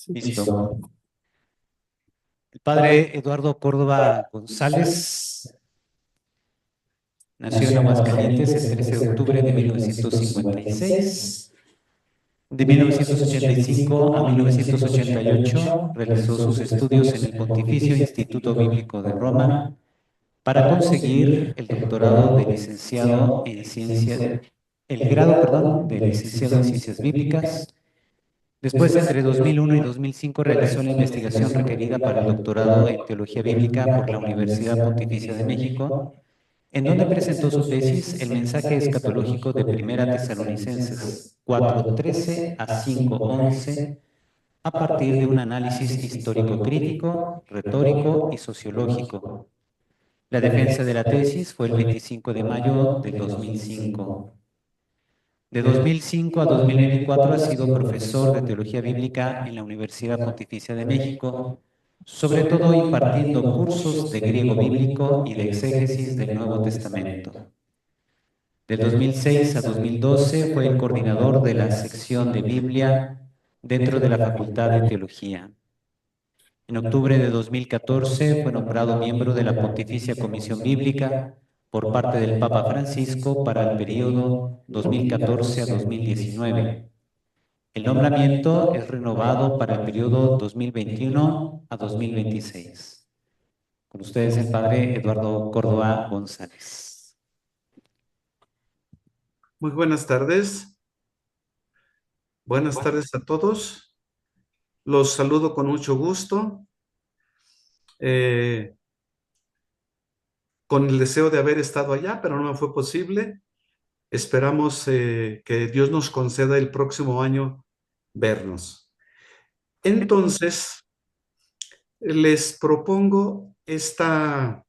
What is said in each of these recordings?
Listo. El padre Eduardo Córdoba González nació en Aguascalientes el 13 de octubre de 1956. De 1985 a 1988 realizó sus estudios en el Pontificio Instituto Bíblico de Roma para conseguir el doctorado de licenciado en ciencia, el grado, perdón, de licenciado en ciencias bíblicas. Después, entre 2001 y 2005, realizó la investigación requerida para el doctorado en Teología Bíblica por la Universidad Pontificia de México, en donde presentó su tesis, El mensaje escatológico de Primera Tesalonicenses 4:13 a 5:11, a partir de un análisis histórico-crítico, retórico y sociológico. La defensa de la tesis fue el 25 de mayo del 2005. De 2005 a 2024 ha sido profesor de Teología Bíblica en la Universidad Pontificia de México, sobre todo impartiendo cursos de griego bíblico y de exégesis del Nuevo Testamento. Del 2006 a 2012 fue el coordinador de la sección de Biblia dentro de la Facultad de Teología. En octubre de 2014 fue nombrado miembro de la Pontificia Comisión Bíblica por parte del Papa Francisco para el periodo 2014 a 2019. El nombramiento es renovado para el periodo 2021 a 2026. Con ustedes el padre Eduardo Córdoba González. Muy buenas tardes. Buenas tardes a todos. Los saludo con mucho gusto, eh, con el deseo de haber estado allá, pero no me fue posible. Esperamos que Dios nos conceda el próximo año vernos. Entonces, les propongo este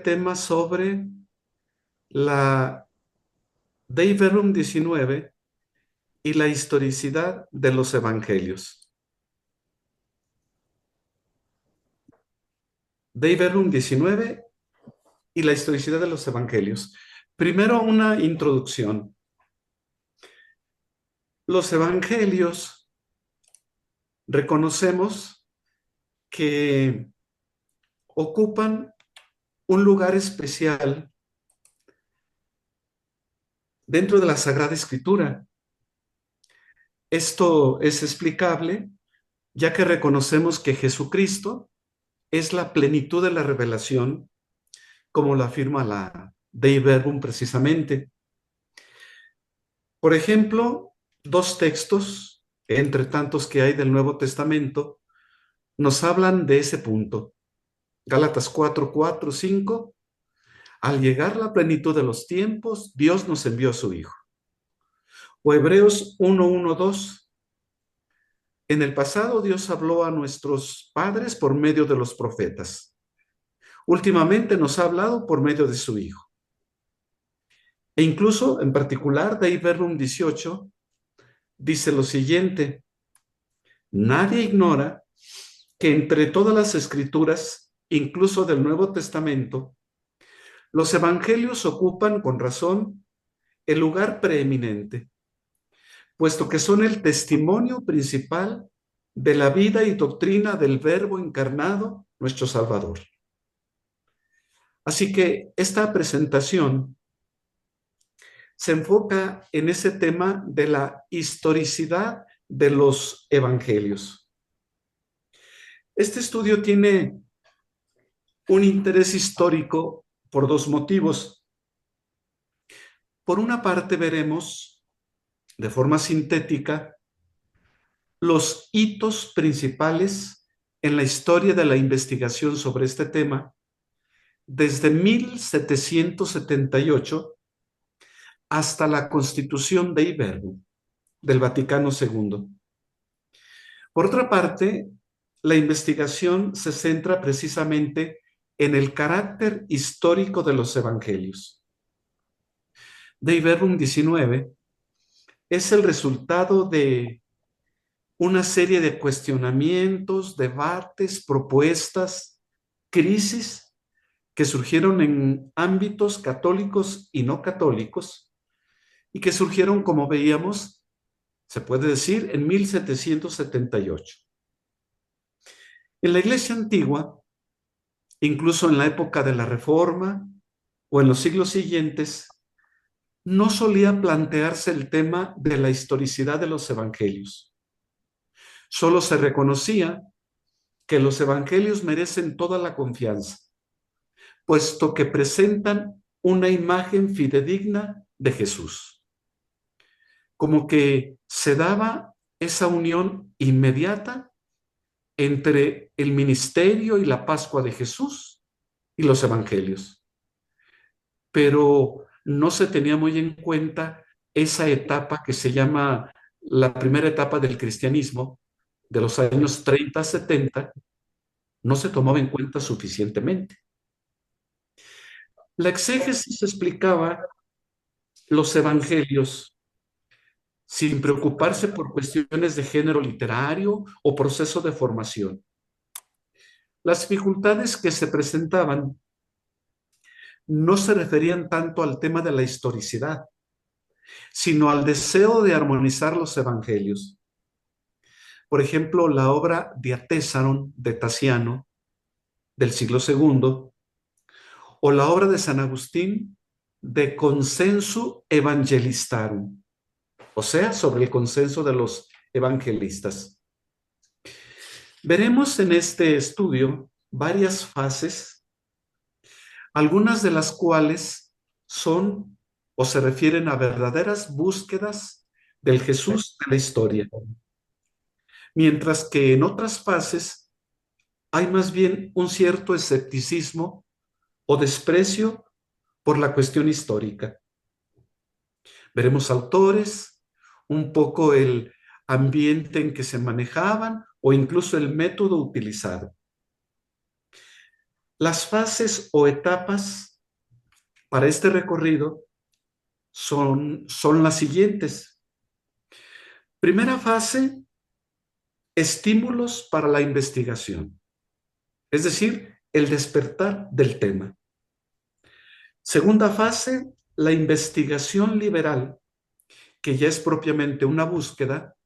tema sobre la Dei Verbum 19 y la historicidad de los evangelios. Dei Verbum 19 y la historicidad de los evangelios. Primero, una introducción. Los evangelios reconocemos que ocupan un lugar especial dentro de la Sagrada Escritura. Esto es explicable ya que reconocemos que Jesucristo es la plenitud de la revelación, como lo afirma la Dei Verbum precisamente. Por ejemplo, dos textos, entre tantos que hay del Nuevo Testamento, nos hablan de ese punto. Gálatas 4:4, 5. Al llegar la plenitud de los tiempos, Dios nos envió a su Hijo. O Hebreos 1:1, 2. En el pasado Dios habló a nuestros padres por medio de los profetas. Últimamente nos ha hablado por medio de su Hijo. E incluso, en particular, Dei Verbum 18 dice lo siguiente: nadie ignora que entre todas las escrituras, incluso del Nuevo Testamento, los evangelios ocupan con razón el lugar preeminente, puesto que son el testimonio principal de la vida y doctrina del Verbo encarnado, nuestro Salvador. Así que esta presentación se enfoca en ese tema de la historicidad de los evangelios. Este estudio tiene un interés histórico por dos motivos. Por una parte, veremos de forma sintética los hitos principales en la historia de la investigación sobre este tema desde 1778 hasta la Constitución Dei Verbum del Vaticano II. Por otra parte, la investigación se centra precisamente en el carácter histórico de los evangelios. Dei Verbum 19 es el resultado de una serie de cuestionamientos, debates, propuestas, crisis que surgieron en ámbitos católicos y no católicos, y que surgieron, como veíamos, se puede decir, en 1778. En la Iglesia antigua, incluso en la época de la Reforma o en los siglos siguientes, no solía plantearse el tema de la historicidad de los evangelios. Solo se reconocía que los evangelios merecen toda la confianza, puesto que presentan una imagen fidedigna de Jesús. Como que se daba esa unión inmediata entre el ministerio y la Pascua de Jesús y los evangelios. Pero no se tenía muy en cuenta esa etapa que se llama la primera etapa del cristianismo, de los años 30 a 70, no se tomaba en cuenta suficientemente. La exégesis explicaba los evangelios sin preocuparse por cuestiones de género literario o proceso de formación. Las dificultades que se presentaban no se referían tanto al tema de la historicidad, sino al deseo de armonizar los evangelios. Por ejemplo, la obra Diatessaron de Tasiano, del siglo II, o la obra de San Agustín de Consensu Evangelistarum, o sea, sobre el consenso de los evangelistas. Veremos en este estudio varias fases, algunas de las cuales son o se refieren a verdaderas búsquedas del Jesús de la historia, mientras que en otras fases hay más bien un cierto escepticismo o desprecio por la cuestión histórica. Veremos autores, un poco el ambiente en que se manejaban o incluso el método utilizado. Las fases o etapas para este recorrido son las siguientes. Primera fase, estímulos para la investigación, es decir, el despertar del tema. Segunda fase, la investigación liberal, que ya es propiamente una búsqueda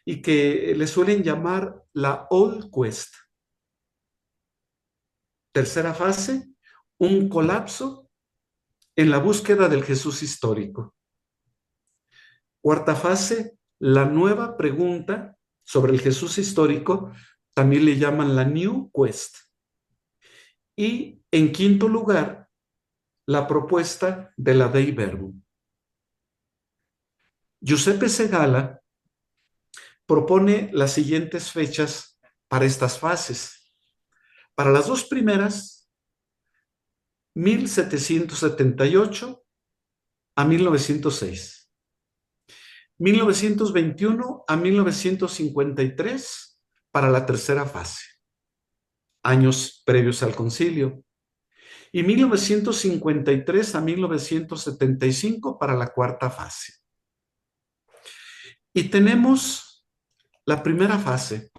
y que le suelen llamar la Old Quest. Tercera fase, un colapso en la búsqueda del Jesús histórico. Cuarta fase, la nueva pregunta sobre el Jesús histórico, también le llaman la New Quest. Y en quinto lugar, la propuesta de la Dei Verbum. Giuseppe Segala propone las siguientes fechas para estas fases. Para las dos primeras, 1778 a 1906. 1921 a 1953 para la tercera fase, años previos al concilio, y 1953 a 1975 para la cuarta fase. Y tenemos la primera fase,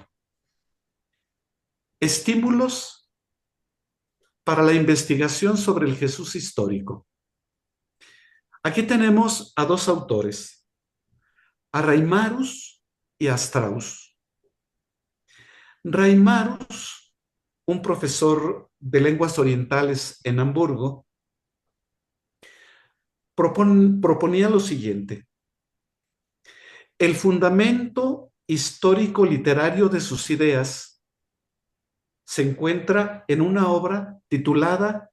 estímulos para la investigación sobre el Jesús histórico. Aquí tenemos a dos autores, a Reimarus y a Strauss. Reimarus, un profesor de lenguas orientales en Hamburgo, proponía lo siguiente: el fundamento histórico literario de sus ideas se encuentra en una obra titulada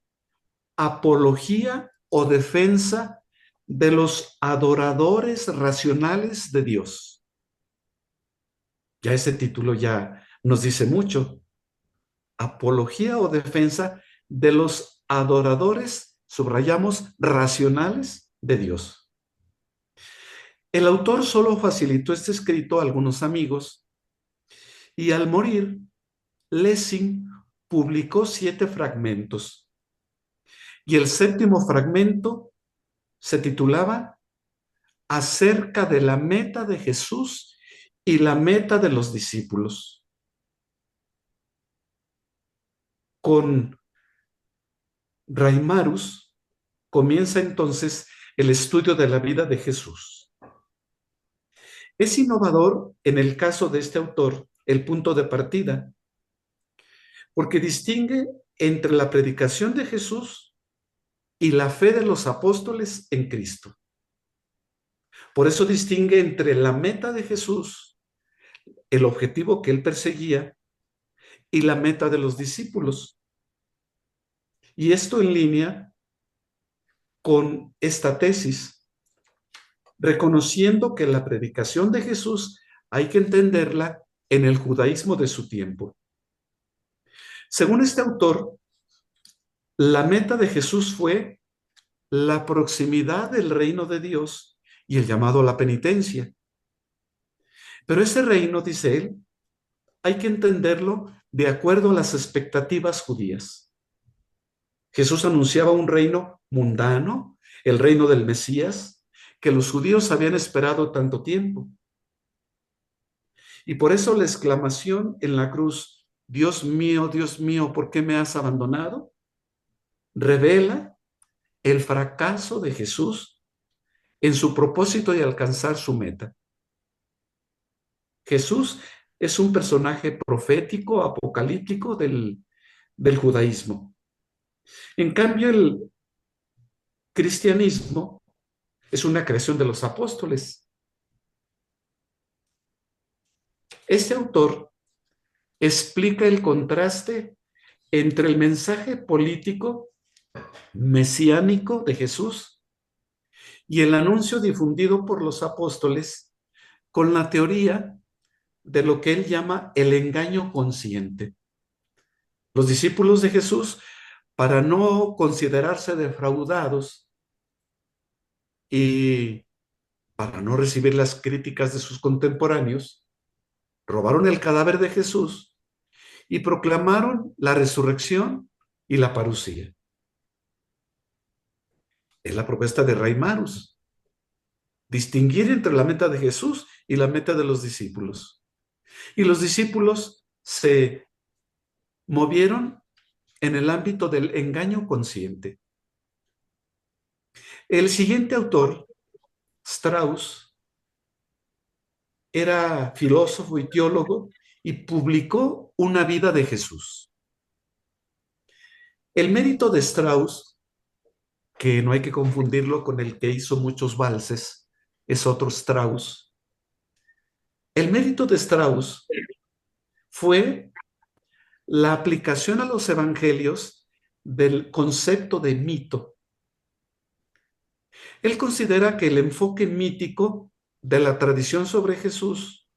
Apología o Defensa de los Adoradores Racionales de Dios. Ya ese título ya nos dice mucho. Apología o defensa de los adoradores, subrayamos, racionales de Dios. El autor solo facilitó este escrito a algunos amigos y al morir, Lessing publicó 7 fragmentos. Y el séptimo fragmento se titulaba Acerca de la meta de Jesús y la meta de los discípulos. Con Reimarus comienza entonces el estudio de la vida de Jesús. Es innovador en el caso de este autor el punto de partida, porque distingue entre la predicación de Jesús y la fe de los apóstoles en Cristo. Por eso distingue entre la meta de Jesús, el objetivo que él perseguía, y la meta de los discípulos. Y esto en línea con esta tesis, reconociendo que la predicación de Jesús hay que entenderla en el judaísmo de su tiempo. Según este autor, la meta de Jesús fue la proximidad del reino de Dios y el llamado a la penitencia. Pero ese reino, dice él, hay que entenderlo de acuerdo a las expectativas judías. Jesús anunciaba un reino mundano, el reino del Mesías, que los judíos habían esperado tanto tiempo. Y por eso la exclamación en la cruz, Dios mío, ¿por qué me has abandonado?, revela el fracaso de Jesús en su propósito de alcanzar su meta. Jesús es un personaje profético, apocalíptico del judaísmo. En cambio, el cristianismo es una creación de los apóstoles. Este autor explica el contraste entre el mensaje político mesiánico de Jesús y el anuncio difundido por los apóstoles con la teoría de lo que él llama el engaño consciente. Los discípulos de Jesús, para no considerarse defraudados y para no recibir las críticas de sus contemporáneos, robaron el cadáver de Jesús y proclamaron la resurrección y la parucía. Es la propuesta de Reimarus, distinguir entre la meta de Jesús y la meta de los discípulos. Y los discípulos se movieron en el ámbito del engaño consciente. El siguiente autor, Strauss, era filósofo y teólogo y publicó una vida de Jesús. El mérito de Strauss, que no hay que confundirlo con el que hizo muchos valses, es otro Strauss. El mérito de Strauss fue la aplicación a los evangelios del concepto de mito. Él considera que el enfoque mítico de la tradición sobre Jesús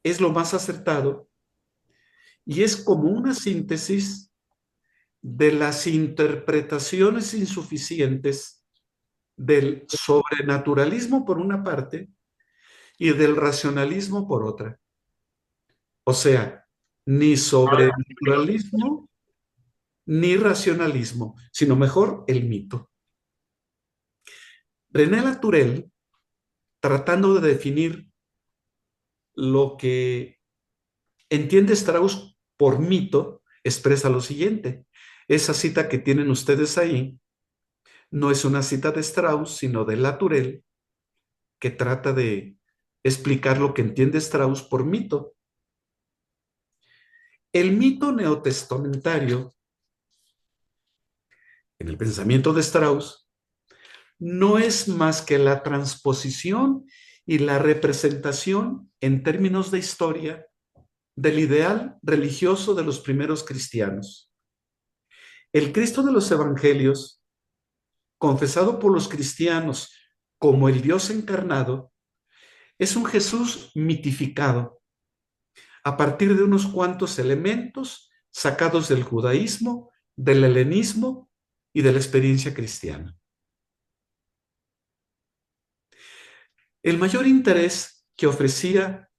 es lo más acertado y es como una síntesis de las interpretaciones insuficientes del sobrenaturalismo por una parte y del racionalismo por otra. O sea, ni sobrenaturalismo ni racionalismo, sino mejor el mito. René Latourelle, tratando de definir lo que entiende Strauss por mito, expresa lo siguiente. Esa cita que tienen ustedes ahí no es una cita de Strauss, sino de Latourelle, que trata de explicar lo que entiende Strauss por mito. El mito neotestamentario, en el pensamiento de Strauss, no es más que la transposición y la representación en términos de historia del ideal religioso de los primeros cristianos. El Cristo de los Evangelios, confesado por los cristianos como el Dios encarnado, es un Jesús mitificado a partir de unos cuantos elementos sacados del judaísmo, del helenismo y de la experiencia cristiana. El mayor interés que ofrecía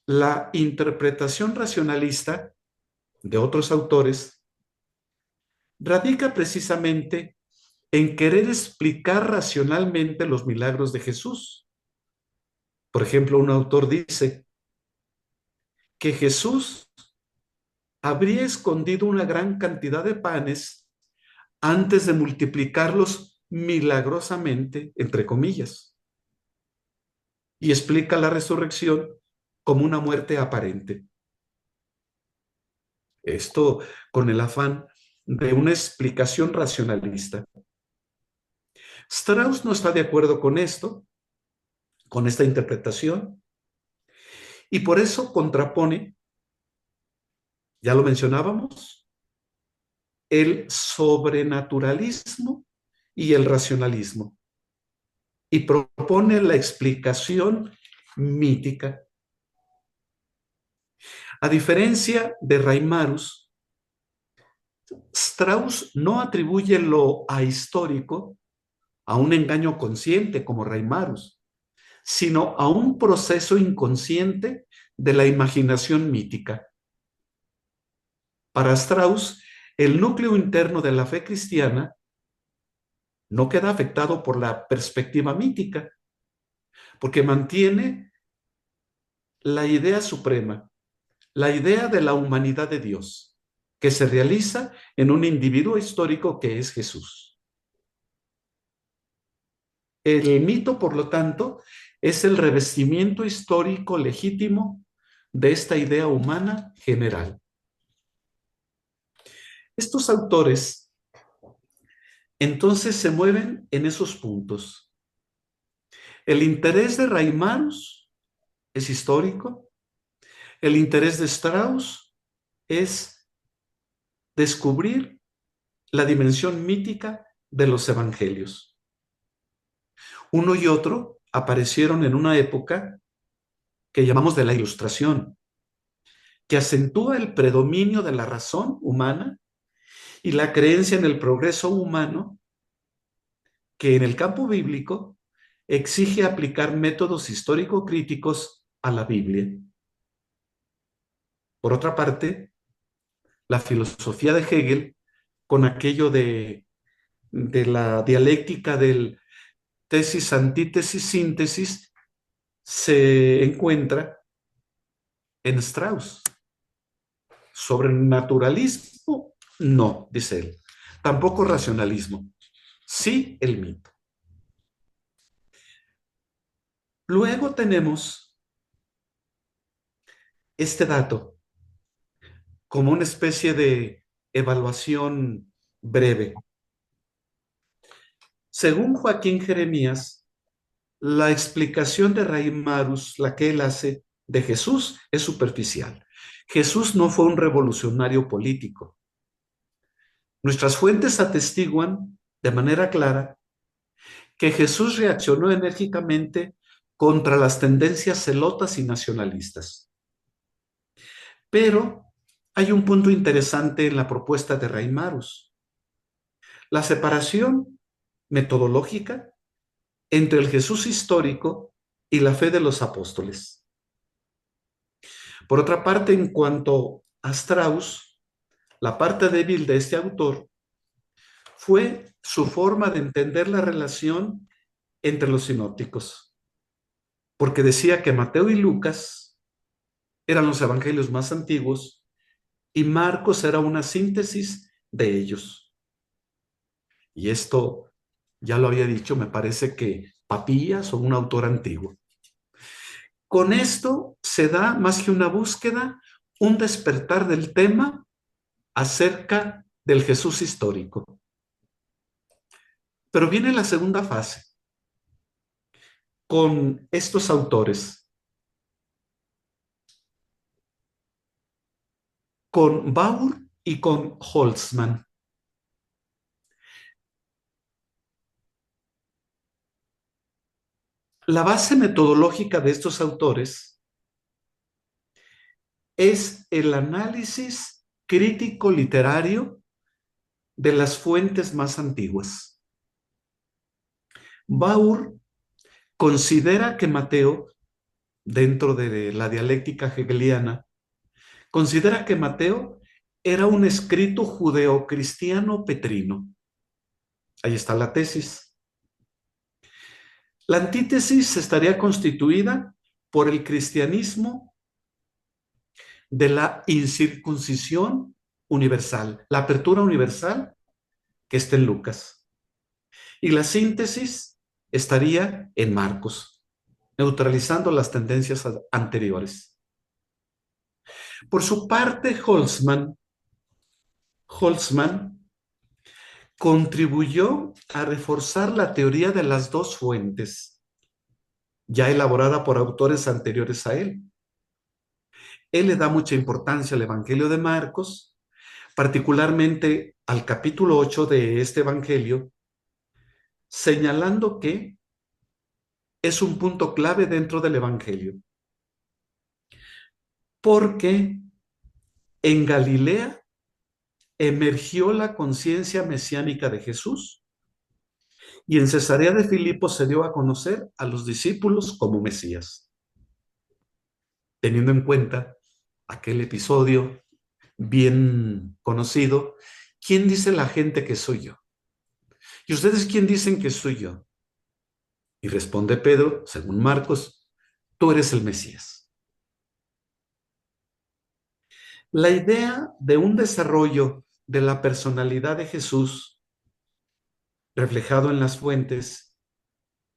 la interpretación racionalista de otros autores radica precisamente en querer explicar racionalmente los milagros de Jesús. Por ejemplo, un autor dice que Jesús habría escondido una gran cantidad de panes antes de multiplicarlos milagrosamente, entre comillas, y explica la resurrección como una muerte aparente. Esto con el afán de una explicación racionalista. Strauss no está de acuerdo con esto, con esta interpretación, y por eso contrapone, ya lo mencionábamos, el sobrenaturalismo y el racionalismo, y propone la explicación mítica. A diferencia de Reimarus, Strauss no atribuye lo ahistórico a un engaño consciente como Reimarus, sino a un proceso inconsciente de la imaginación mítica. Para Strauss, el núcleo interno de la fe cristiana no queda afectado por la perspectiva mítica, porque mantiene la idea suprema, la idea de la humanidad de Dios, que se realiza en un individuo histórico que es Jesús. El mito, por lo tanto, es el revestimiento histórico legítimo de esta idea humana general. Estos autores entonces se mueven en esos puntos. El interés de Reimarus es histórico, el interés de Strauss es descubrir la dimensión mítica de los evangelios. Uno y otro aparecieron en una época que llamamos de la Ilustración, que acentúa el predominio de la razón humana y la creencia en el progreso humano, que en el campo bíblico exige aplicar métodos histórico-críticos a la Biblia. Por otra parte, la filosofía de Hegel, con aquello de la dialéctica del tesis, antítesis, síntesis, se encuentra en Strauss. Sobrenaturalismo, no, dice él. Tampoco racionalismo, sí el mito. Luego tenemos este dato como una especie de evaluación breve. Según Joaquín Jeremías, la explicación de Reimarus, la que él hace de Jesús, es superficial. Jesús no fue un revolucionario político. Nuestras fuentes atestiguan de manera clara que Jesús reaccionó enérgicamente contra las tendencias celotas y nacionalistas. Pero hay un punto interesante en la propuesta de Reimarus: la separación metodológica entre el Jesús histórico y la fe de los apóstoles. Por otra parte, en cuanto a Strauss, la parte débil de este autor fue su forma de entender la relación entre los sinópticos, porque decía que Mateo y Lucas eran los evangelios más antiguos y Marcos era una síntesis de ellos. Y esto, ya lo había dicho, me parece que Papías o un autor antiguo. Con esto se da, más que una búsqueda, un despertar del tema acerca del Jesús histórico. Pero viene la segunda fase, con estos autores, con Baur y con Holtzman. La base metodológica de estos autores es el análisis crítico literario de las fuentes más antiguas. Baur considera que Mateo, dentro de la dialéctica hegeliana, considera que Mateo era un escrito judeocristiano petrino. Ahí está la tesis. La antítesis estaría constituida por el cristianismo de la incircuncisión universal, la apertura universal que está en Lucas. Y la síntesis estaría en Marcos, neutralizando las tendencias anteriores. Por su parte, Holtzman contribuyó a reforzar la teoría de las dos fuentes, ya elaborada por autores anteriores a él. Él le da mucha importancia al Evangelio de Marcos, particularmente al capítulo 8 de este Evangelio, señalando que es un punto clave dentro del Evangelio, porque en Galilea emergió la conciencia mesiánica de Jesús y en Cesarea de Filipo se dio a conocer a los discípulos como Mesías. Teniendo en cuenta aquel episodio bien conocido, ¿quién dice la gente que soy yo? ¿Y ustedes quién dicen que soy yo? Y responde Pedro, según Marcos, tú eres el Mesías. La idea de un desarrollo de la personalidad de Jesús, reflejado en las fuentes,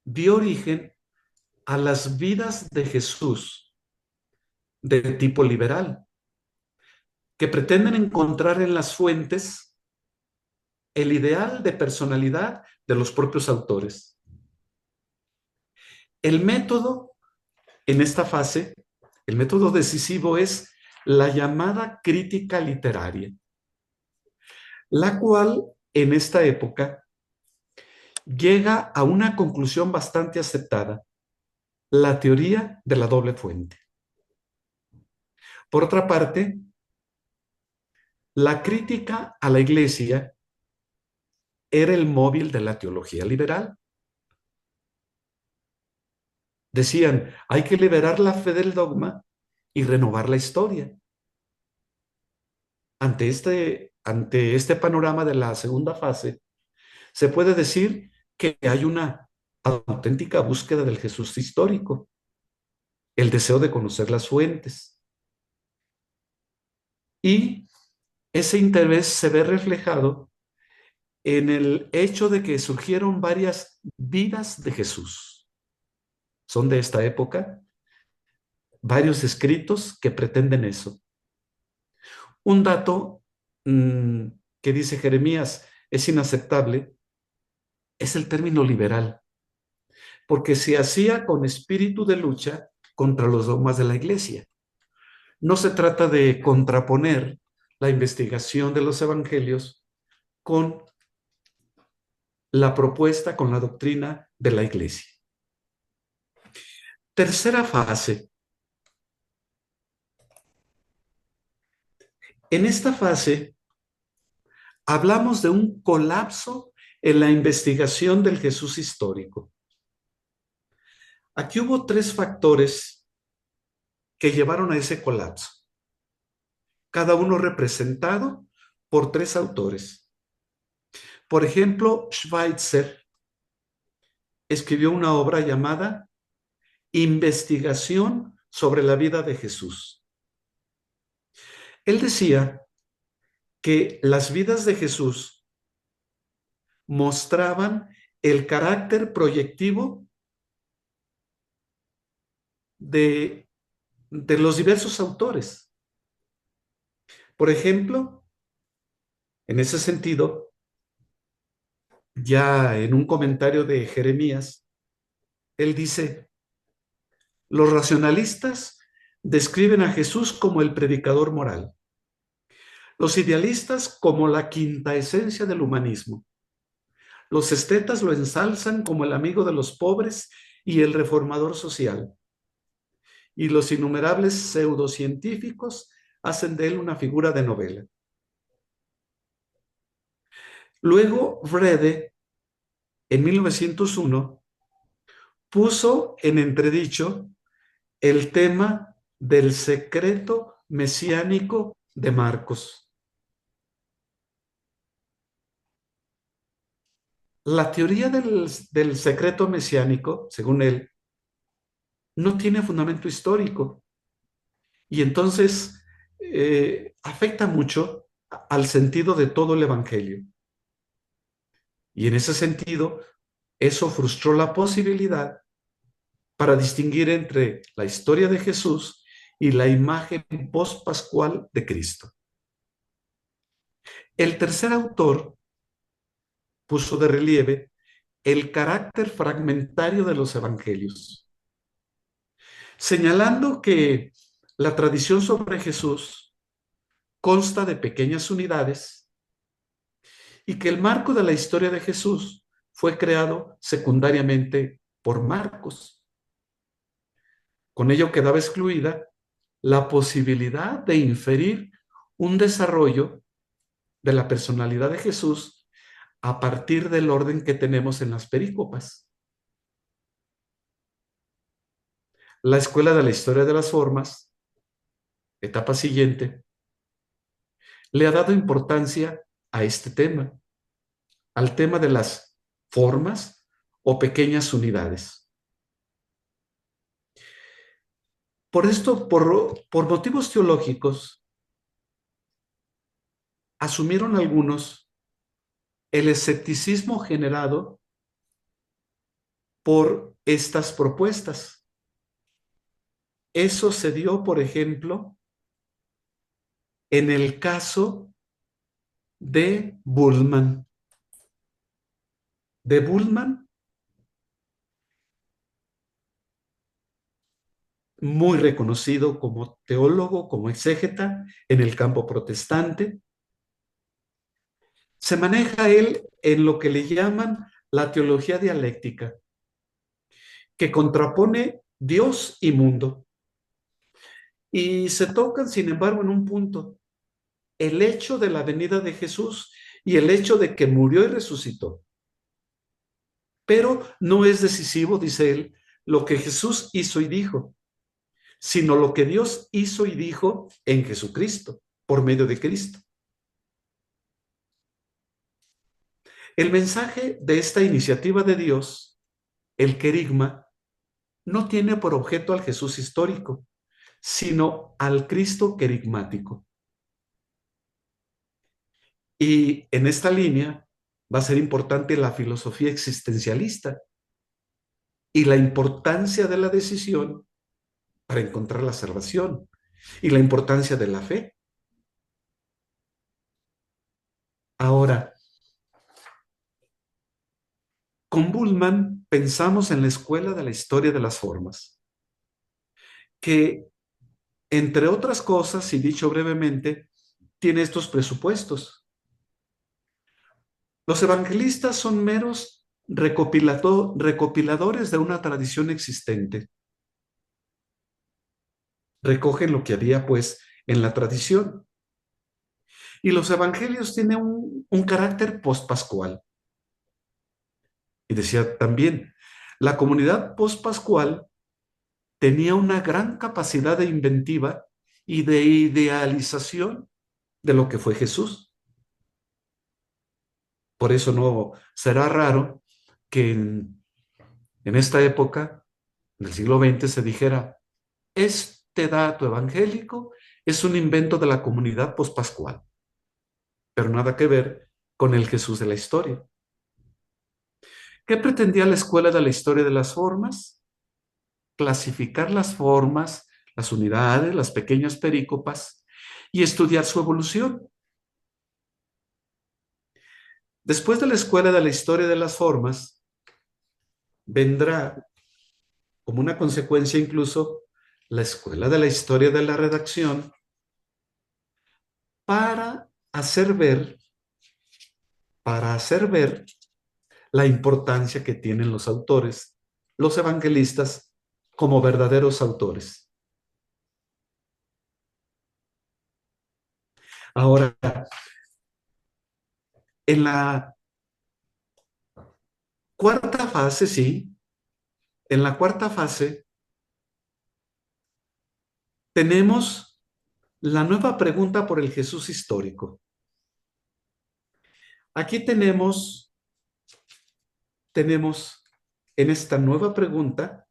dio origen a las vidas de Jesús de tipo liberal, que pretenden encontrar en las fuentes el ideal de personalidad de los propios autores. El método en esta fase, el método decisivo es la llamada crítica literaria, la cual en esta época llega a una conclusión bastante aceptada, la teoría de la doble fuente. Por otra parte, la crítica a la Iglesia era el móvil de la teología liberal. Decían, hay que liberar la fe del dogma y renovar la historia. Ante este panorama de la segunda fase, se puede decir que hay una auténtica búsqueda del Jesús histórico, el deseo de conocer las fuentes. Y ese interés se ve reflejado en el hecho de que surgieron varias vidas de Jesús. Son de esta época varios escritos que pretenden eso. Un dato que dice Jeremías es inaceptable es el término liberal, porque se hacía con espíritu de lucha contra los dogmas de la Iglesia. No se trata de contraponer la investigación de los evangelios con la propuesta, con la doctrina de la Iglesia. Tercera fase. En esta fase hablamos de un colapso en la investigación del Jesús histórico. Aquí hubo tres factores que llevaron a ese colapso, cada uno representado por tres autores. Por ejemplo, Schweitzer escribió una obra llamada Investigación sobre la vida de Jesús. Él decía que las vidas de Jesús mostraban el carácter proyectivo de los diversos autores. Por ejemplo, en ese sentido, ya en un comentario de Jeremías, él dice, los racionalistas describen a Jesús como el predicador moral, los idealistas como la quinta esencia del humanismo, los estetas lo ensalzan como el amigo de los pobres y el reformador social, y los innumerables pseudocientíficos hacen de él una figura de novela. Luego, Wrede, en 1901, puso en entredicho el tema del secreto mesiánico de Marcos. La teoría del secreto mesiánico, según él, no tiene fundamento histórico y entonces afecta mucho al sentido de todo el Evangelio. Y en ese sentido, eso frustró la posibilidad para distinguir entre la historia de Jesús y la imagen post-pascual de Cristo. El tercer autor puso de relieve el carácter fragmentario de los evangelios, señalando que la tradición sobre Jesús consta de pequeñas unidades y que el marco de la historia de Jesús fue creado secundariamente por Marcos. Con ello quedaba excluida la posibilidad de inferir un desarrollo de la personalidad de Jesús a partir del orden que tenemos en las perícopas. La escuela de la historia de las formas, etapa siguiente, le ha dado importancia a este tema, al tema de las formas o pequeñas unidades. Por esto, por motivos teológicos, asumieron algunos el escepticismo generado por estas propuestas. Eso se dio, por ejemplo, en el caso de Bullmann. De Bullmann, muy reconocido como teólogo, como exégeta en el campo protestante. Se maneja él en lo que le llaman la teología dialéctica, que contrapone Dios y mundo. Y se tocan, sin embargo, en un punto, el hecho de la venida de Jesús y el hecho de que murió y resucitó. Pero no es decisivo, dice él, lo que Jesús hizo y dijo, sino lo que Dios hizo y dijo en Jesucristo, por medio de Cristo. El mensaje de esta iniciativa de Dios, el querigma, no tiene por objeto al Jesús histórico, sino al Cristo querigmático. Y en esta línea va a ser importante la filosofía existencialista y la importancia de la decisión para encontrar la salvación y la importancia de la fe. Ahora, con Bullmann pensamos en la escuela de la historia de las formas, que, entre otras cosas, y dicho brevemente, tiene estos presupuestos. Los evangelistas son meros recopiladores de una tradición existente. Recogen lo que había, pues, en la tradición. Y los evangelios tienen un carácter post-pascual. Y decía también, la comunidad post-pascual tenía una gran capacidad de inventiva y de idealización de lo que fue Jesús. Por eso no será raro que en esta época, en el siglo XX, se dijera, este dato evangélico es un invento de la comunidad pospascual, pero nada que ver con el Jesús de la historia. ¿Qué pretendía la escuela de la historia de las formas? Clasificar las formas, las unidades, las pequeñas perícopas y estudiar su evolución. Después de la escuela de la historia de las formas, vendrá, como una consecuencia incluso, la escuela de la historia de la redacción para hacer ver, para hacer ver la importancia que tienen los autores, los evangelistas, como verdaderos autores. Ahora, en la cuarta fase, sí, en la cuarta fase tenemos la nueva pregunta por el Jesús histórico. Aquí tenemos en esta nueva pregunta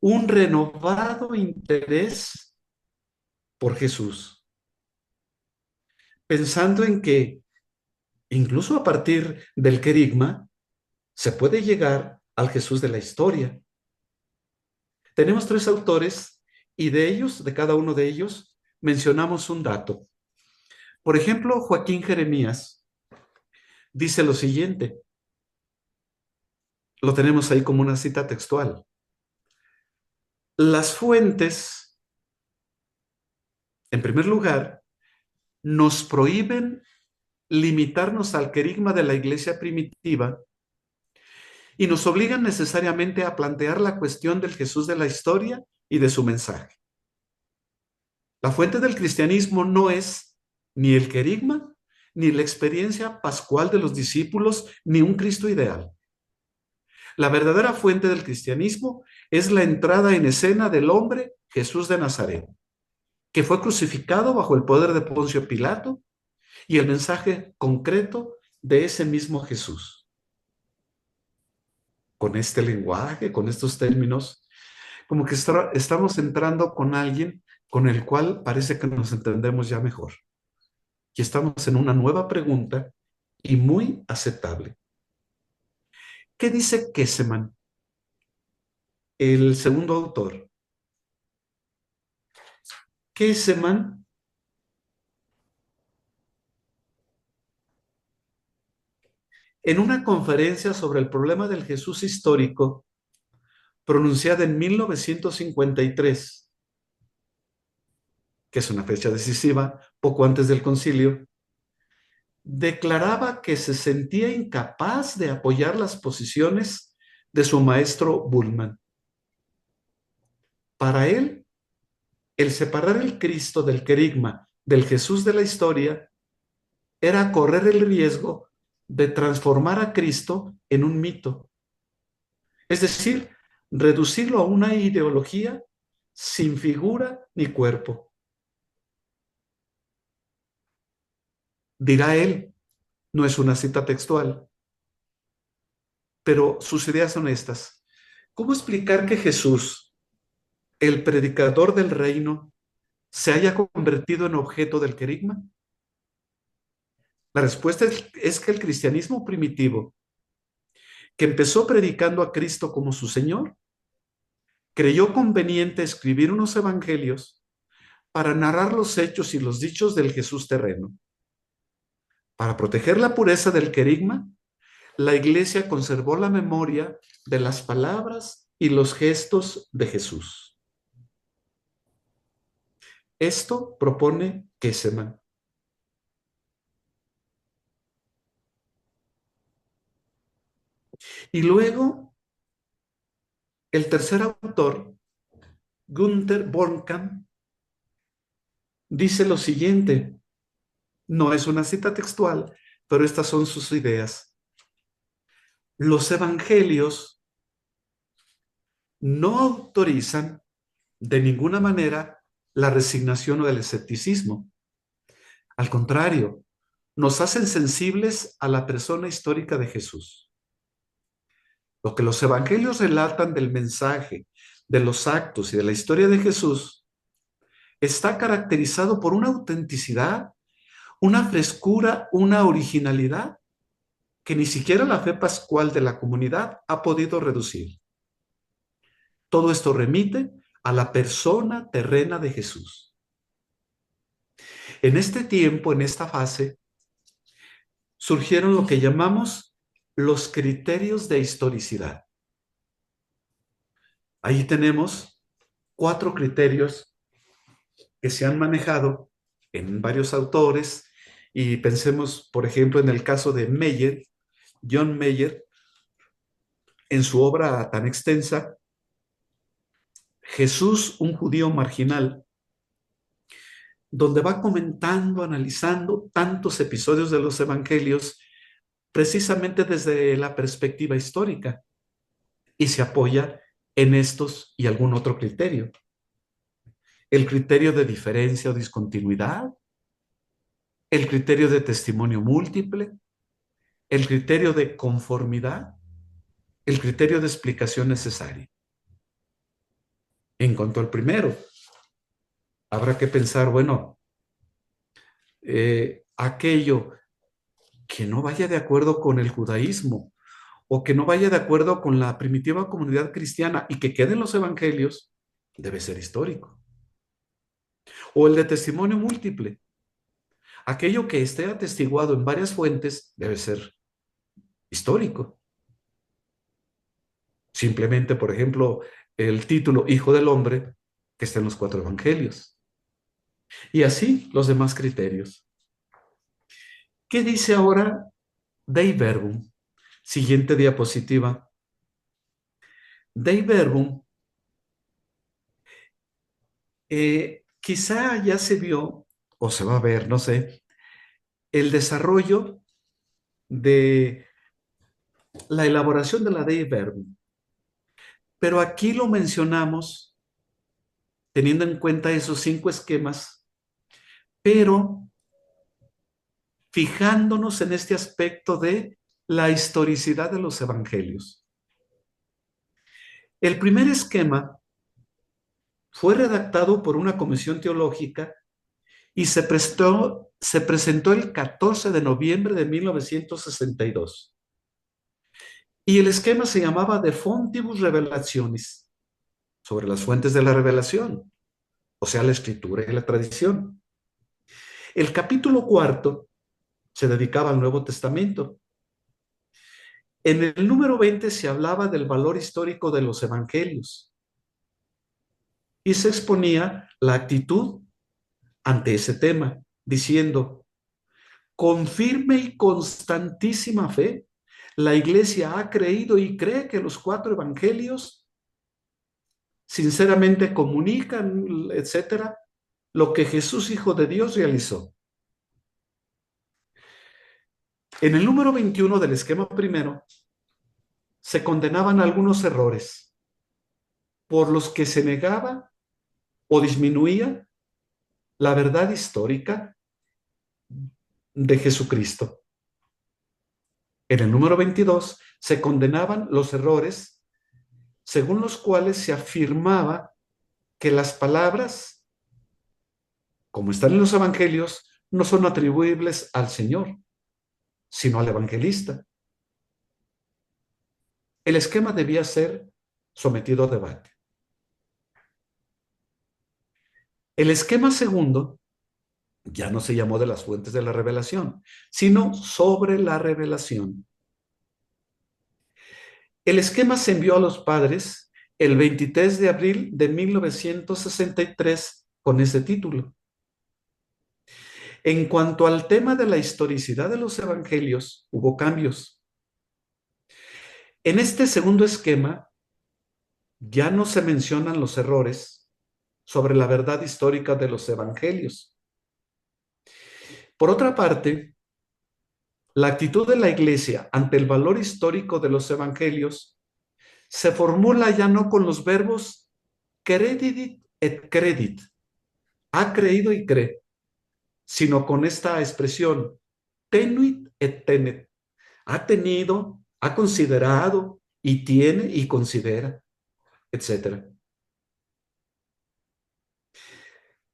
un renovado interés por Jesús, pensando en que Incluso a partir del querigma se puede llegar al Jesús de la historia. Tenemos tres autores y de ellos, de cada uno de ellos, mencionamos un dato. Por ejemplo, Joaquín Jeremías dice lo siguiente, lo tenemos ahí como una cita textual. Las fuentes, en primer lugar, nos prohíben limitarnos al querigma de la iglesia primitiva y nos obligan necesariamente a plantear la cuestión del Jesús de la historia y de su mensaje. La fuente del cristianismo no es ni el querigma, ni la experiencia pascual de los discípulos, ni un Cristo ideal. La verdadera fuente del cristianismo es la entrada en escena del hombre Jesús de Nazaret, que fue crucificado bajo el poder de Poncio Pilato, y el mensaje concreto de ese mismo Jesús. Con este lenguaje, con estos términos, como que estamos entrando con alguien con el cual parece que nos entendemos ya mejor. Y estamos en una nueva pregunta y muy aceptable. ¿Qué dice Kesseman, el segundo autor? Kesseman en una conferencia sobre el problema del Jesús histórico, pronunciada en 1953, que es una fecha decisiva, poco antes del concilio, declaraba que se sentía incapaz de apoyar las posiciones de su maestro Bullman. Para él, el separar el Cristo del querigma del Jesús de la historia era correr el riesgo de transformar a Cristo en un mito. Es decir, reducirlo a una ideología sin figura ni cuerpo. Dirá él, no es una cita textual, pero sus ideas son estas. ¿Cómo explicar que Jesús, el predicador del reino, se haya convertido en objeto del querigma? La respuesta es que el cristianismo primitivo, que empezó predicando a Cristo como su Señor, creyó conveniente escribir unos evangelios para narrar los hechos y los dichos del Jesús terreno. Para proteger la pureza del querigma, la Iglesia conservó la memoria de las palabras y los gestos de Jesús. Esto propone Kesseman. Y luego, el tercer autor, Günther Bornkamm, dice lo siguiente. No es una cita textual, pero estas son sus ideas. Los evangelios no autorizan de ninguna manera la resignación o el escepticismo. Al contrario, nos hacen sensibles a la persona histórica de Jesús. Lo que los evangelios relatan del mensaje, de los actos y de la historia de Jesús está caracterizado por una autenticidad, una frescura, una originalidad que ni siquiera la fe pascual de la comunidad ha podido reducir. Todo esto remite a la persona terrena de Jesús. En este tiempo, en esta fase, surgieron lo que llamamos los criterios de historicidad. Ahí tenemos 4 criterios que se han manejado en varios autores y pensemos, por ejemplo, en el caso de Meyer, John Meyer, en su obra tan extensa, Jesús, un judío marginal, donde va comentando, analizando tantos episodios de los evangelios, precisamente desde la perspectiva histórica, y se apoya en estos y algún otro criterio. El criterio de diferencia o discontinuidad, el criterio de testimonio múltiple, el criterio de conformidad, el criterio de explicación necesaria. En cuanto al primero, habrá que pensar, bueno, aquello que no vaya de acuerdo con el judaísmo o que no vaya de acuerdo con la primitiva comunidad cristiana y que quede en los evangelios, debe ser histórico. O el de testimonio múltiple. Aquello que esté atestiguado en varias fuentes debe ser histórico. Simplemente, por ejemplo, el título Hijo del Hombre, que está en los 4 evangelios. Y así los demás criterios. ¿Qué dice ahora Dei Verbum? Siguiente diapositiva. Dei Verbum, quizá ya se vio, o se va a ver, no sé, el desarrollo de la elaboración de la Dei Verbum. Pero aquí lo mencionamos teniendo en cuenta esos 5 esquemas, pero fijándonos en este aspecto de la historicidad de los evangelios. El primer esquema fue redactado por una comisión teológica y se presentó el 14 de noviembre de 1962. Y el esquema se llamaba De Fontibus Revelationis, sobre las fuentes de la revelación, o sea, la escritura y la tradición. El capítulo 4 se dedicaba al Nuevo Testamento. En el número 20 se hablaba del valor histórico de los evangelios y se exponía la actitud ante ese tema, diciendo, con firme y constantísima fe, la Iglesia ha creído y cree que los 4 evangelios sinceramente comunican, etcétera, lo que Jesús, Hijo de Dios, realizó. En el número 21 del esquema primero, se condenaban algunos errores por los que se negaba o disminuía la verdad histórica de Jesucristo. En el número 22 se condenaban los errores según los cuales se afirmaba que las palabras, como están en los evangelios, no son atribuibles al Señor, sino al evangelista. El esquema debía ser sometido a debate. El esquema segundo ya no se llamó de las fuentes de la revelación, sino sobre la revelación. El esquema se envió a los padres el 23 de abril de 1963 con ese título. En cuanto al tema de la historicidad de los evangelios, hubo cambios. En este segundo esquema ya no se mencionan los errores sobre la verdad histórica de los evangelios. Por otra parte, la actitud de la Iglesia ante el valor histórico de los evangelios se formula ya no con los verbos credidit et credit, ha creído y cree, sino con esta expresión tenuit et tenet, ha tenido, ha considerado y tiene y considera, etc.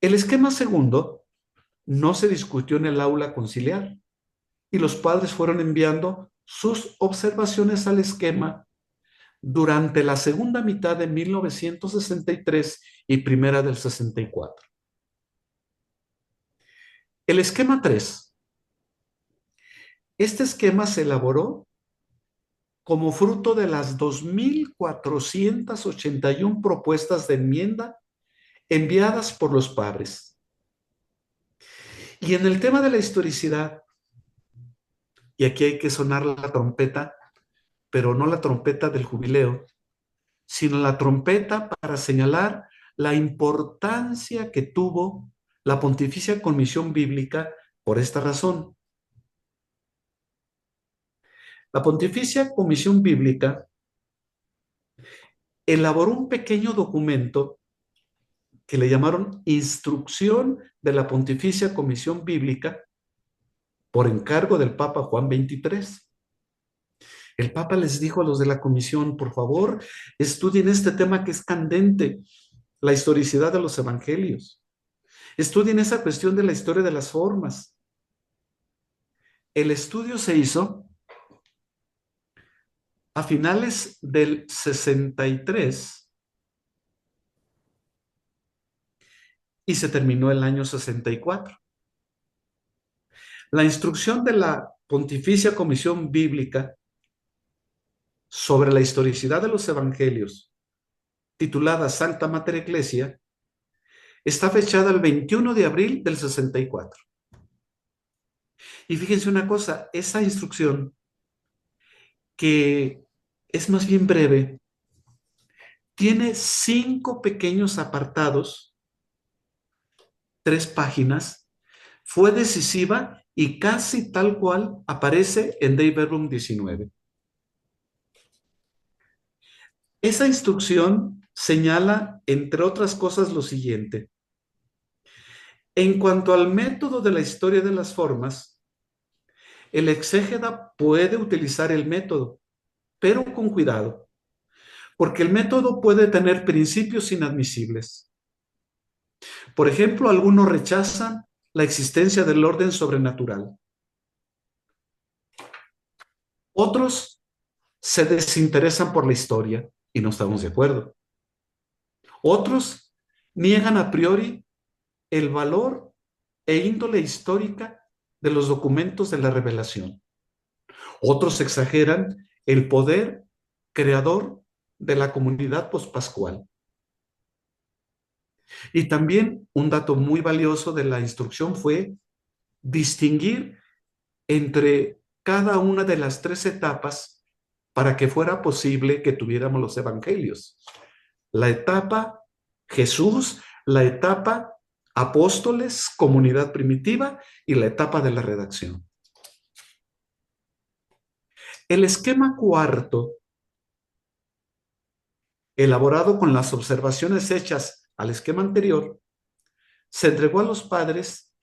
El esquema segundo no se discutió en el aula conciliar y los padres fueron enviando sus observaciones al esquema durante la segunda mitad de 1963 y primera del 64. El esquema 3. Este esquema se elaboró como fruto de las 2,481 propuestas de enmienda enviadas por los padres. Y en el tema de la historicidad, y aquí hay que sonar la trompeta, pero no la trompeta del jubileo, sino la trompeta para señalar la importancia que tuvo la Pontificia Comisión Bíblica por esta razón. La Pontificia Comisión Bíblica elaboró un pequeño documento que le llamaron Instrucción de la Pontificia Comisión Bíblica por encargo del Papa Juan XXIII. El Papa les dijo a los de la comisión, por favor, estudien este tema que es candente, la historicidad de los evangelios. Estudien esa cuestión de la historia de las formas. El estudio se hizo a finales del 63 y se terminó el año 64. La instrucción de la Pontificia Comisión Bíblica sobre la historicidad de los evangelios, titulada Sancta Mater Ecclesia, está fechada el 21 de abril del 64. Y fíjense una cosa, esa instrucción, que es más bien breve, tiene 5 pequeños apartados, 3 páginas, fue decisiva y casi tal cual aparece en Dei Verbum 19. Esa instrucción señala, entre otras cosas, lo siguiente. En cuanto al método de la historia de las formas, el exégeta puede utilizar el método, pero con cuidado, porque el método puede tener principios inadmisibles. Por ejemplo, algunos rechazan la existencia del orden sobrenatural. Otros se desinteresan por la historia y no estamos de acuerdo. Otros niegan a priori el valor e índole histórica de los documentos de la revelación. Otros exageran el poder creador de la comunidad pospascual. Y también un dato muy valioso de la instrucción fue distinguir entre cada una de las 3 etapas para que fuera posible que tuviéramos los evangelios. La etapa Jesús, la etapa apóstoles, comunidad primitiva y la etapa de la redacción. El esquema cuarto, elaborado con las observaciones hechas al esquema anterior, se entregó a los padres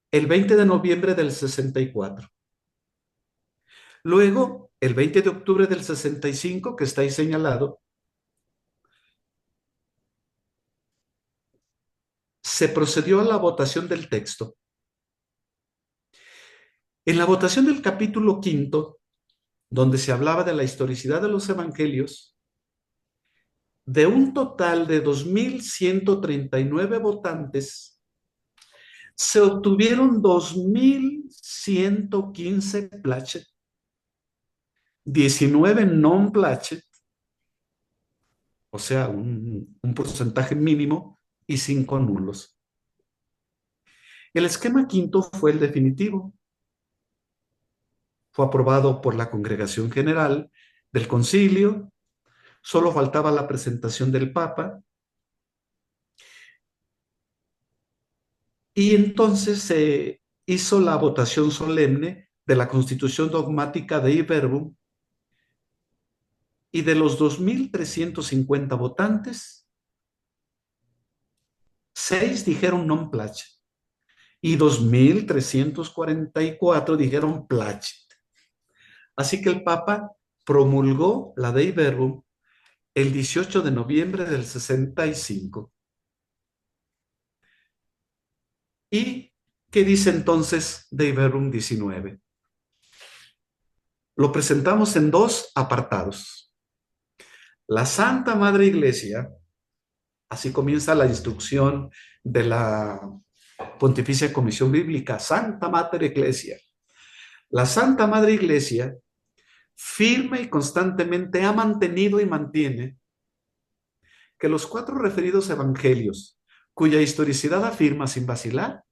el 20 de noviembre del 64. Luego, el 20 de octubre del 65, que está ahí señalado, se procedió a la votación del texto. En la votación del capítulo 5, donde se hablaba de la historicidad de los evangelios, de un total de 2.139 votantes, se obtuvieron 2.115 placet, 19 non placet, o sea, un porcentaje mínimo, y 5 nulos. El esquema quinto fue el definitivo. Fue aprobado por la Congregación General del Concilio. Solo faltaba la presentación del Papa. Y entonces se hizo la votación solemne de la Constitución Dogmática Dei Verbum, y de los 2.350 votantes, 6 dijeron non placet y 2.344 dijeron placet. Así que el Papa promulgó la Dei Verbum el 18 de noviembre del 65. ¿Y qué dice entonces Dei Verbum 19? Lo presentamos en 2 apartados. La Santa Madre Iglesia, así comienza la instrucción de la Pontificia Comisión Bíblica, Santa Mater Ecclesia. La Santa Madre Iglesia firme y constantemente ha mantenido y mantiene que los 4 referidos evangelios, cuya historicidad afirma sin vacilar,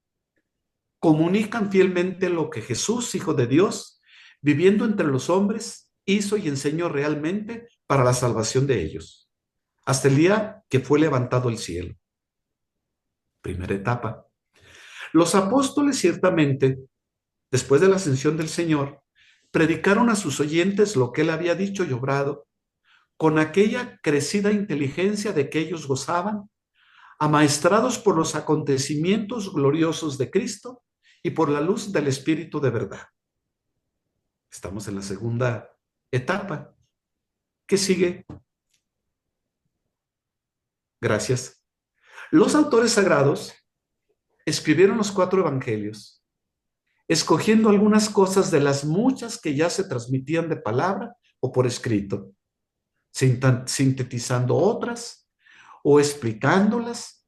comunican fielmente lo que Jesús, Hijo de Dios, viviendo entre los hombres, hizo y enseñó realmente para la salvación de ellos, hasta el día que fue levantado el cielo. Primera etapa. Los apóstoles ciertamente, después de la ascensión del Señor, predicaron a sus oyentes lo que él había dicho y obrado, con aquella crecida inteligencia de que ellos gozaban, amaestrados por los acontecimientos gloriosos de Cristo y por la luz del Espíritu de verdad. Estamos en la segunda etapa. ¿Qué sigue? Gracias. Los autores sagrados escribieron los 4 evangelios escogiendo algunas cosas de las muchas que ya se transmitían de palabra o por escrito, sintetizando otras o explicándolas,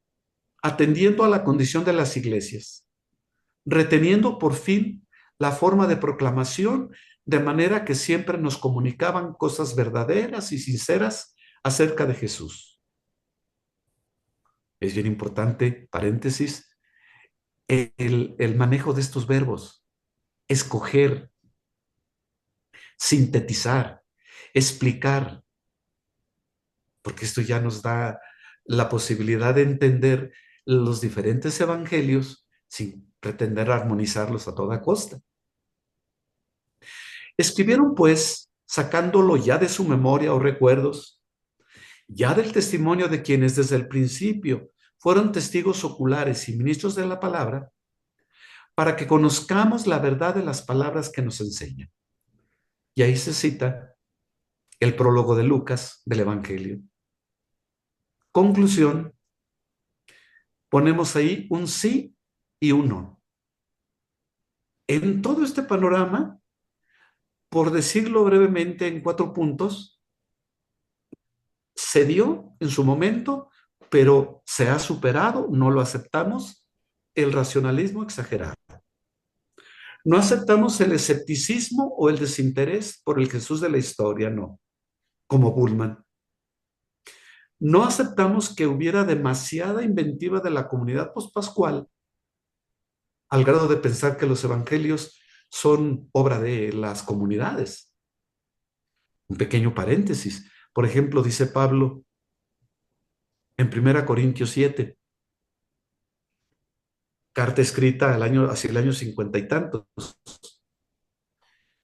atendiendo a la condición de las iglesias, reteniendo por fin la forma de proclamación, de manera que siempre nos comunicaban cosas verdaderas y sinceras acerca de Jesús. Es bien importante, paréntesis, el manejo de estos verbos: escoger, sintetizar, explicar, porque esto ya nos da la posibilidad de entender los diferentes evangelios sin pretender armonizarlos a toda costa. Escribieron, pues, sacándolo ya de su memoria o recuerdos, ya del testimonio de quienes desde el principio fueron testigos oculares y ministros de la palabra, para que conozcamos la verdad de las palabras que nos enseñan. Y ahí se cita el prólogo de Lucas del Evangelio. Conclusión, ponemos ahí un sí y un no. En todo este panorama, por decirlo brevemente en 4 puntos, se dio en su momento, pero se ha superado, no lo aceptamos, el racionalismo exagerado. No aceptamos el escepticismo o el desinterés por el Jesús de la historia, no, como Bullman. No aceptamos que hubiera demasiada inventiva de la comunidad pospascual al grado de pensar que los evangelios son obra de las comunidades. Un pequeño paréntesis. Por ejemplo, dice Pablo en 1 Corintios 7, carta escrita hacia el año 50 y tantos,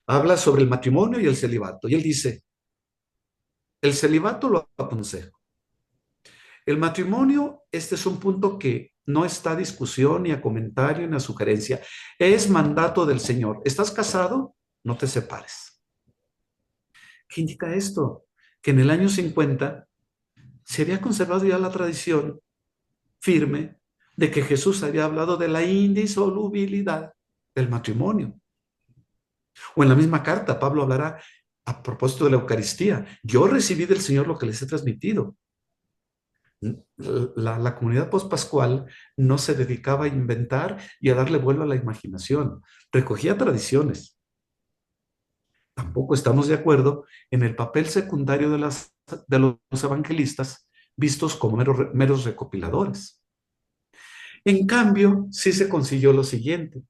habla sobre el matrimonio y el celibato. Y él dice, el celibato lo aconsejo. El matrimonio, este es un punto que no está a discusión, ni a comentario, ni a sugerencia. Es mandato del Señor. ¿Estás casado? No te separes. ¿Qué indica esto? Que en el año 50 se había conservado ya la tradición firme de que Jesús había hablado de la indisolubilidad del matrimonio. O en la misma carta, Pablo hablará a propósito de la Eucaristía. Yo recibí del Señor lo que les he transmitido. La comunidad pospascual no se dedicaba a inventar y a darle vuelo a la imaginación. Recogía tradiciones. Tampoco estamos de acuerdo en el papel secundario de los evangelistas, vistos como meros recopiladores. En cambio, sí se consiguió lo siguiente,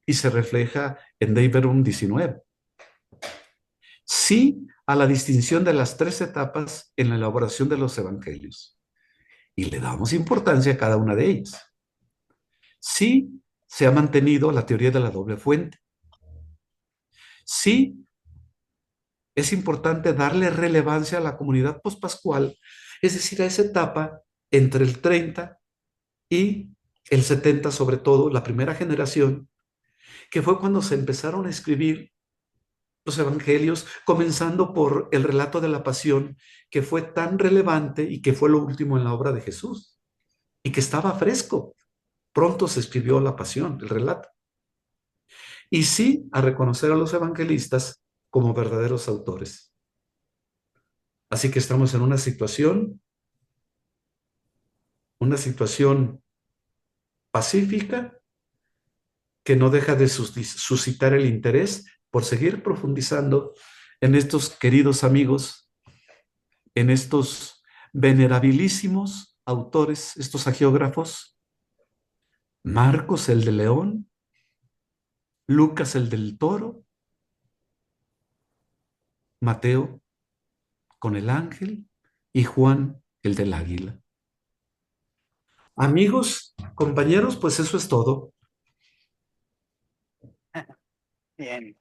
y se refleja en Dei Verbum 19. Sí a la distinción de las 3 etapas en la elaboración de los evangelios. Y le damos importancia a cada una de ellas. Sí se ha mantenido la teoría de la doble fuente. Sí es importante darle relevancia a la comunidad pospascual, es decir, a esa etapa entre el 30 y el 70, sobre todo, la primera generación, que fue cuando se empezaron a escribir los evangelios, comenzando por el relato de la pasión, que fue tan relevante y que fue lo último en la obra de Jesús, y que estaba fresco. Pronto se escribió la pasión, el relato. Y sí a reconocer a los evangelistas como verdaderos autores. Así que estamos en una situación pacífica que no deja de suscitar el interés por seguir profundizando en estos queridos amigos, en estos venerabilísimos autores, estos agiógrafos, Marcos el de León, Lucas el del Toro, Mateo con el ángel y Juan el del águila. Amigos, compañeros, pues eso es todo. Bien.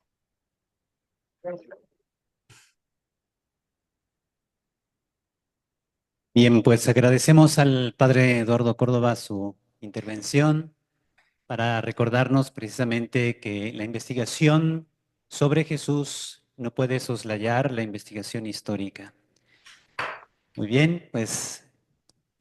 Bien, pues agradecemos al padre Eduardo Córdoba su intervención para recordarnos precisamente que la investigación sobre Jesús no puede soslayar la investigación histórica. Muy bien, pues